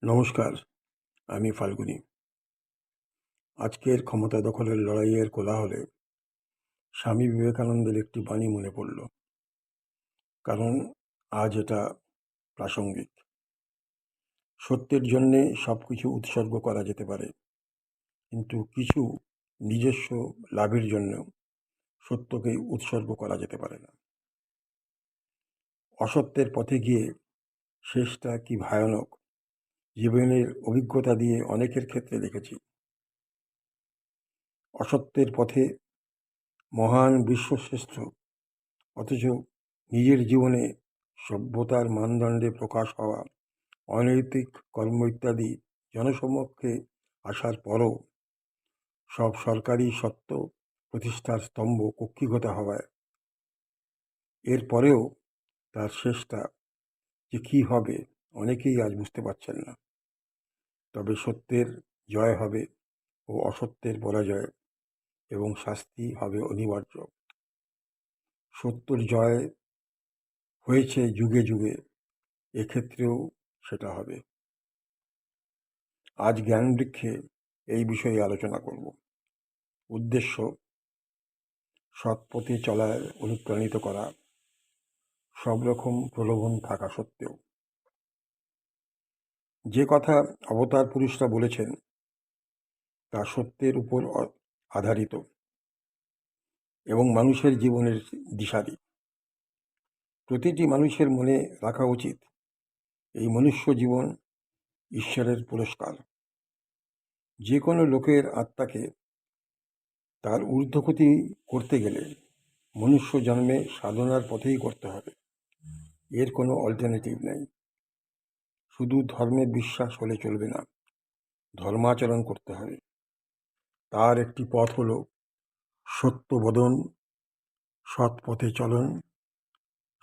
নমস্কার, আমি ফাল্গুনী। আজকের ক্ষমতা দখলের লড়াইয়ের কোলাহলে স্বামী বিবেকানন্দের একটি বাণী মনে পড়ল, কারণ আজ এটা প্রাসঙ্গিক। সত্যের জন্যে সব কিছু উৎসর্গ করা যেতে পারে, কিন্তু কিছু নিজস্ব লাভের জন্য সত্যকে উৎসর্গ করা যেতে পারে না। অসত্যের পথে গিয়ে শেষটা কি ভয়ানক, জীবনের অভিজ্ঞতা দিয়ে অনেকের ক্ষেত্রে দেখেছি। অসত্যের পথে মহান বিশ্বশ্রেষ্ঠ, অথচ নিজের জীবনে সভ্যতার মানদণ্ডে প্রকাশ হওয়া অনৈতিক কর্ম ইত্যাদি জনসমক্ষে আসার পরও সব সরকারি সত্য প্রতিষ্ঠার স্তম্ভ কক্ষিগত হওয়ায় এর পরেও তার শেষটা যে কী হবে অনেকেই আজ বুঝতে পারছেন না। তবে সত্যের জয় হবে ও অসত্যের পরাজয়, এবং শাস্তি হবে অনিবার্য। সত্যের জয় হয়েছে যুগে যুগে, এক্ষেত্রেও সেটা হবে। আজ জ্ঞানবৃক্ষে এই বিষয়ে আলোচনা করব। উদ্দেশ্য সৎ পথে চলায় অনুপ্রাণিত করা, সব রকম প্রলোভন থাকা সত্ত্বেও। যে কথা অবতার পুরুষরা বলেছেন তা সত্যের উপর আধারিত এবং মানুষের জীবনের দিশারি। প্রতিটি মানুষের মনে রাখা উচিত, এই মনুষ্য জীবন ঈশ্বরের পুরস্কার। যে কোনো লোকের আত্মাকে তার ঊর্ধ্বগতি করতে গেলে মনুষ্য জন্মে সাধনার পথেই করতে হবে, এর কোনো অল্টারনেটিভ নেই। শুধু ধর্মে বিশ্বাস হলে চলবে না, ধর্মাচরণ করতে হবে। তার একটি পথ হলো সত্যবোধন, সৎ পথে চলন,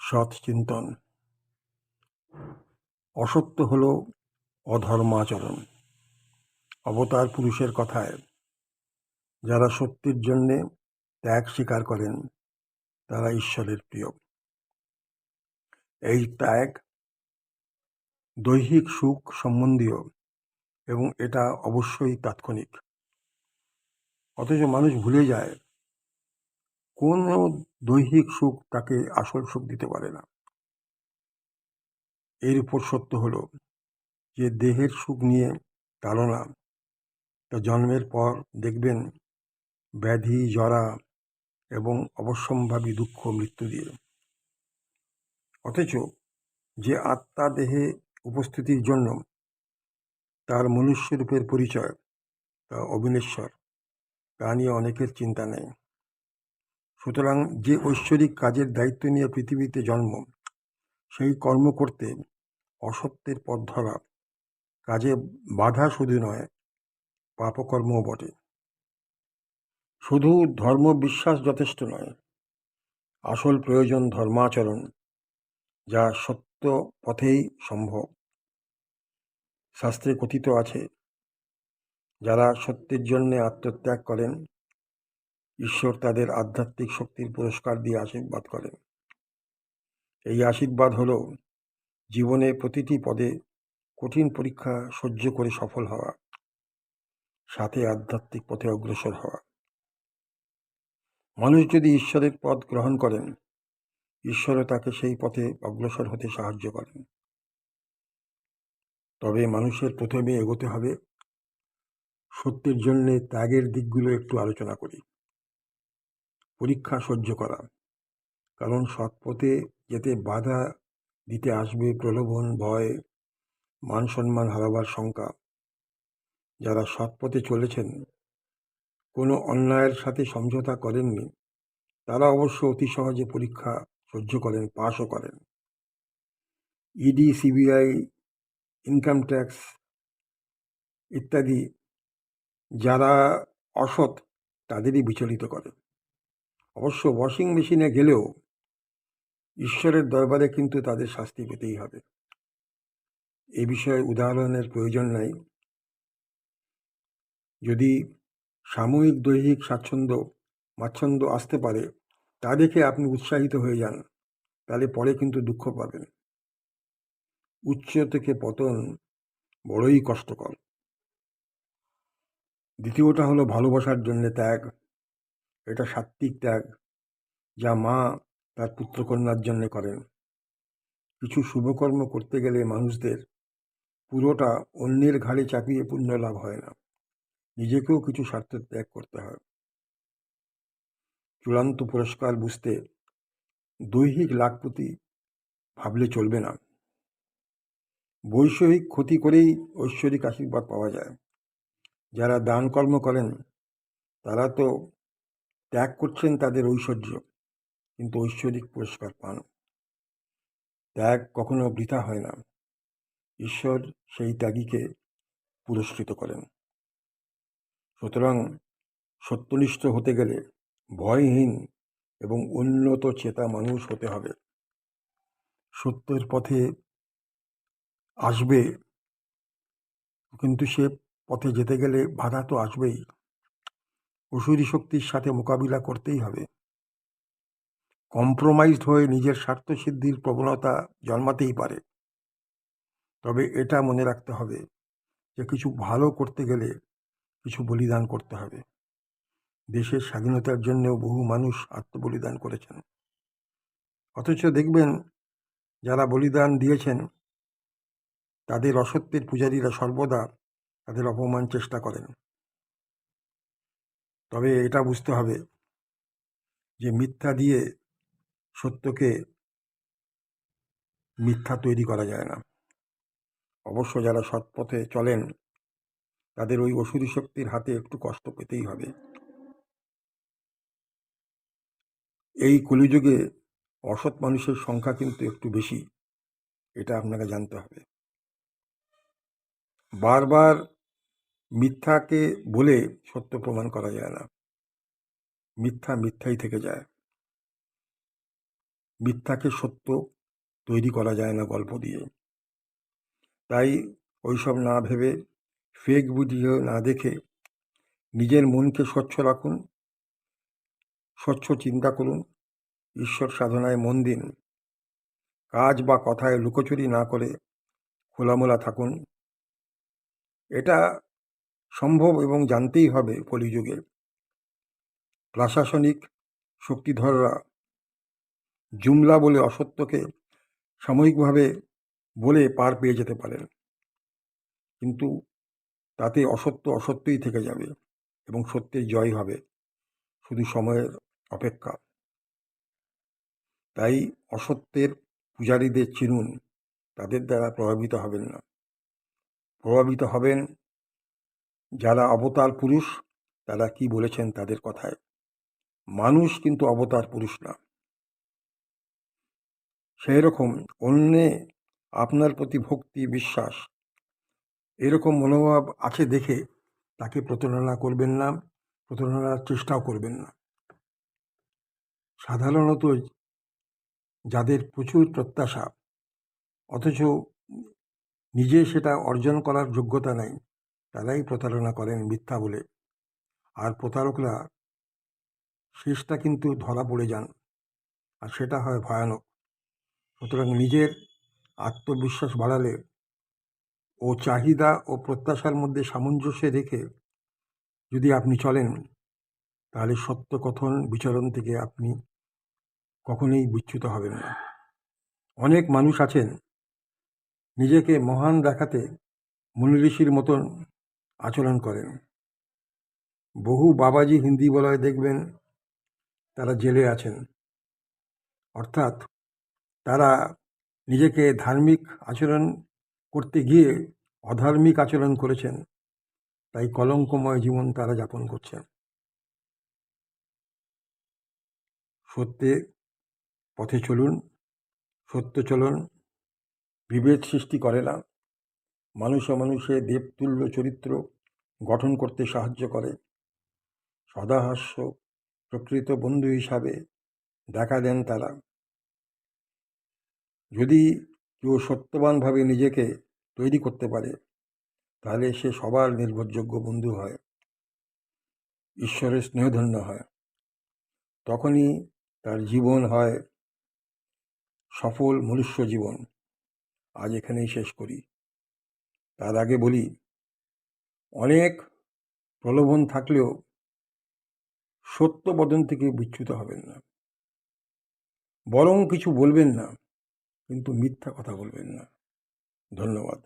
সৎ চিন্তন। অসত্য হলো অধর্মাচরণ। অবতার পুরুষের কথায়, যারা সত্যের জন্যে ত্যাগ স্বীকার করেন তারা ঈশ্বরের প্রিয়। এই ত্যাগ দৈহিক সুখ সম্বন্ধীয় এবং এটা অবশ্যই তাৎক্ষণিক। অথচ মানুষ ভুলে যায়, কোনো দৈহিক সুখ তাকে আসল সুখ দিতে পারে না। এর উপর সত্য হলো যে দেহের সুখ নিয়ে তাড়না, তা জন্মের পর দেখবেন ব্যাধি, জরা এবং অবশ্যম্ভাবী দুঃখ, মৃত্যু দিয়ে। অথচ যে আত্মা দেহে উপস্থিতির জন্য তার মনুষ্যরূপের পরিচয়, তা অবিনশ্বর, তা নিয়ে অনেকের চিন্তা নেই। সুতরাং যে ঐশ্বরিক কাজের দায়িত্ব নিয়ে পৃথিবীতে জন্ম, সেই কর্ম করতে অসত্যের পথ ধরা কাজে বাধা শুধু নয়, পাপকর্মও বটে। শুধু ধর্ম বিশ্বাস যথেষ্ট নয়, আসল প্রয়োজন ধর্মাচরণ, যা সত্য পথেই সম্ভব। শাস্ত্রে কথিত আছে, যারা সত্যের জন্য আত্মত্যাগ করেন ঈশ্বর তাদের আধ্যাত্মিক শক্তির পুরস্কার দিয়ে আশীর্বাদ করেন। এই আশীর্বাদ হলো জীবনে প্রতিটি পদে কঠিন পরীক্ষা সহ্য করে সফল হওয়া, সাথে আধ্যাত্মিক পথে অগ্রসর হওয়া। মানুষ যদি ঈশ্বরের পথ গ্রহণ করেন, ঈশ্বরও তাকে সেই পথে অগ্রসর হতে সাহায্য করেন। তবে মানুষের প্রথমে এগোতে হবে। সত্যের জন্যে ত্যাগের দিকগুলো একটু আলোচনা করি। পরীক্ষা সহ্য করা, কারণ সৎ পথে যেতে বাধা দিতে আসবে প্রলোভন, ভয়, মান সম্মান হারাবার শঙ্কা। যারা সৎ পথে চলেছেন, কোনো অন্যায়ের সাথে সমঝোতা করেননি, তারা অবশ্য অতি সহজে পরীক্ষা সহ্য করেন, পাশও করেন। ইডি, সিবিআই, ইনকাম ট্যাক্স ইত্যাদি যারা অসৎ, তাদেরই বিচলিত করে। অবশ্য ওয়াশিং মেশিনে গেলেও ঈশ্বরের দরবারে কিন্তু তাদের শাস্তি পেতেই হবে। এ বিষয়ে উদাহরণের প্রয়োজন নাই। যদি সাময়িক দৈহিক মাচ্ছন্দ্য আসতে পারে, তা দেখে আপনি উৎসাহিত হয়ে যান, তাহলে পরে কিন্তু দুঃখ পাবেন। উচ্চ থেকে পতন বড়ই কষ্টকর। দ্বিতীয়টা হলো ভালোবাসার জন্যে ত্যাগ। এটা সাত্ত্বিক ত্যাগ, যা মা তার পুত্রকন্যার জন্যে করেন। কিছু শুভকর্ম করতে গেলে মানুষদের পুরোটা অন্যের ঘাড়ে চাপিয়ে পুণ্য লাভ হয় না, নিজেকেও কিছু স্বার্থ ত্যাগ করতে হয়। চূড়ান্ত পুরস্কার বুঝতে দৈহিক লাখপতি ভাবলে চলবে না। বৈষয়িক ক্ষতি করেই ঐশ্বরিক আশীর্বাদ পাওয়া যায়। যারা দান কর্ম করেন তারা তো ত্যাগ করছেন তাদের ঐশ্বর্য, কিন্তু ঐশ্বরিক পুরস্কার পান। ত্যাগ কখনো বৃথা হয় না, ঈশ্বর সেই ত্যাগীকে পুরস্কৃত করেন। সুতরাং সত্যনিষ্ঠ হতে গেলে ভয়হীন এবং উন্নত চেতা মানুষ হতে হবে। সত্যের পথে আসবে, কিন্তু সে পথে যেতে গেলে বাধা তো আসবেই। অসুরী শক্তির সাথে মোকাবিলা করতেই হবে। কম্প্রোমাইজড হয়ে নিজের স্বার্থ সিদ্ধির প্রবণতা জন্মাতেই পারে। তবে এটা মনে রাখতে হবে যে কিছু ভালো করতে গেলে কিছু বলিদান করতে হবে। দেশের স্বাধীনতার জন্যও বহু মানুষ আত্মবলিদান করেছেন। অথচ দেখবেন যারা বলিদান দিয়েছেন তাদের অসত্যের পূজারীরা সর্বদা তাদের অপমান চেষ্টা করেন। তবে এটা বুঝতে হবে যে মিথ্যা দিয়ে সত্যকে মিথ্যা তৈরি করা যায় না। অবশ্য যারা সৎপথে চলেন তাদের ওই অসুরী শক্তির হাতে একটু কষ্ট পেতেই হবে। এই কলিযুগে অসৎ মানুষের সংখ্যা কিন্তু একটু বেশি, এটা আপনাকে জানতে হবে। বারবার মিথ্যাকে বলে সত্য প্রমাণ করা যায় না। মিথ্যা মিথ্যাই থেকে যায়। মিথ্যাকে সত্য তৈরি করা যায় না গল্প দিয়ে। তাই ওইসব না ভেবে, ফেক ভিডিও না দেখে নিজের মনকে স্বচ্ছ রাখুন, স্বচ্ছ চিন্তা করুন, ঈশ্বর সাধনায় মন দিন। কাজ বা কথায় লুকোচুরি না করে খোলামেলা থাকুন। এটা সম্ভব এবং জানতেই হবে কলিযুগে। প্রশাসনিক শক্তিধররা জুমলা বলে অসত্যকে সাময়িকভাবে বলে পার পেয়ে যেতে পারেন, কিন্তু তাতে অসত্য অসত্যই থেকে যাবে এবং সত্যের জয় হবে, শুধু সময়ের অপেক্ষা। তাই অসত্যের পূজারীদের চিনুন, তাদের দ্বারা প্রভাবিত হবেন না। প্রভাবিত হবেন যারা অবতার পুরুষ, তারা কি বলেছেন তাদের কথায়। মানুষ কিন্তু অবতার পুরুষ না। সেই রকম অন্যে আপনার প্রতি ভক্তি, বিশ্বাস, এরকম মনোভাব আছে দেখে তাকে প্রতারণা করবেন না, প্রতারণার চেষ্টাও করবেন না। সাধারণত যাদের প্রচুর প্রত্যাশা অথচ নিজে সেটা অর্জন করার যোগ্যতা নেই, তারাই প্রতারণা করেন মিথ্যা বলে। আর প্রতারকরা শেষটা কিন্তু ধরা পড়ে যান, আর সেটা হয় ভয়ানক। সুতরাং নিজের আত্মবিশ্বাস বাড়ালে ও চাহিদা ও প্রত্যাশার মধ্যে সামঞ্জস্য রেখে যদি আপনি চলেন, তাহলে সত্য কথন বিচরণ থেকে আপনি কখনোই বিচ্যুত হবেন না। অনেক মানুষ আছেন নিজেকে মহান দেখাতে মুনি ঋষির মতন আচরণ করেন। বহু বাবাজি হিন্দি বলয় দেখবেন তারা জেলে আছেন, অর্থাৎ তারা নিজেকে ধার্মিক আচরণ করতে গিয়ে অধার্মিক আচরণ করেছেন, তাই কলঙ্কময় জীবন তারা যাপন করছেন। সত্যের পথে চলুন, সত্য চলন বিভেদ সৃষ্টি করে না, মানুষে মানুষে দেবতুল্য চরিত্র গঠন করতে সাহায্য করে। সদাহাস্য প্রকৃত বন্ধু হিসাবে দেখা দেন তারা। যদি কেউ সত্যবানভাবে নিজেকে তৈরি করতে পারে, তাহলে সে সবার নির্ভরযোগ্য বন্ধু হয়, ঈশ্বরের স্নেহধন্য হয়। তখনই তার জীবন হয় সফল মনুষ্য জীবন। আজ এখানেই শেষ করি। তার আগে বলি, অনেক প্রলোভন থাকলেও সত্য বদন থেকে বিচ্যুত হবেন না। বরং কিছু বলবেন না, কিন্তু মিথ্যা কথা বলবেন না। ধন্যবাদ।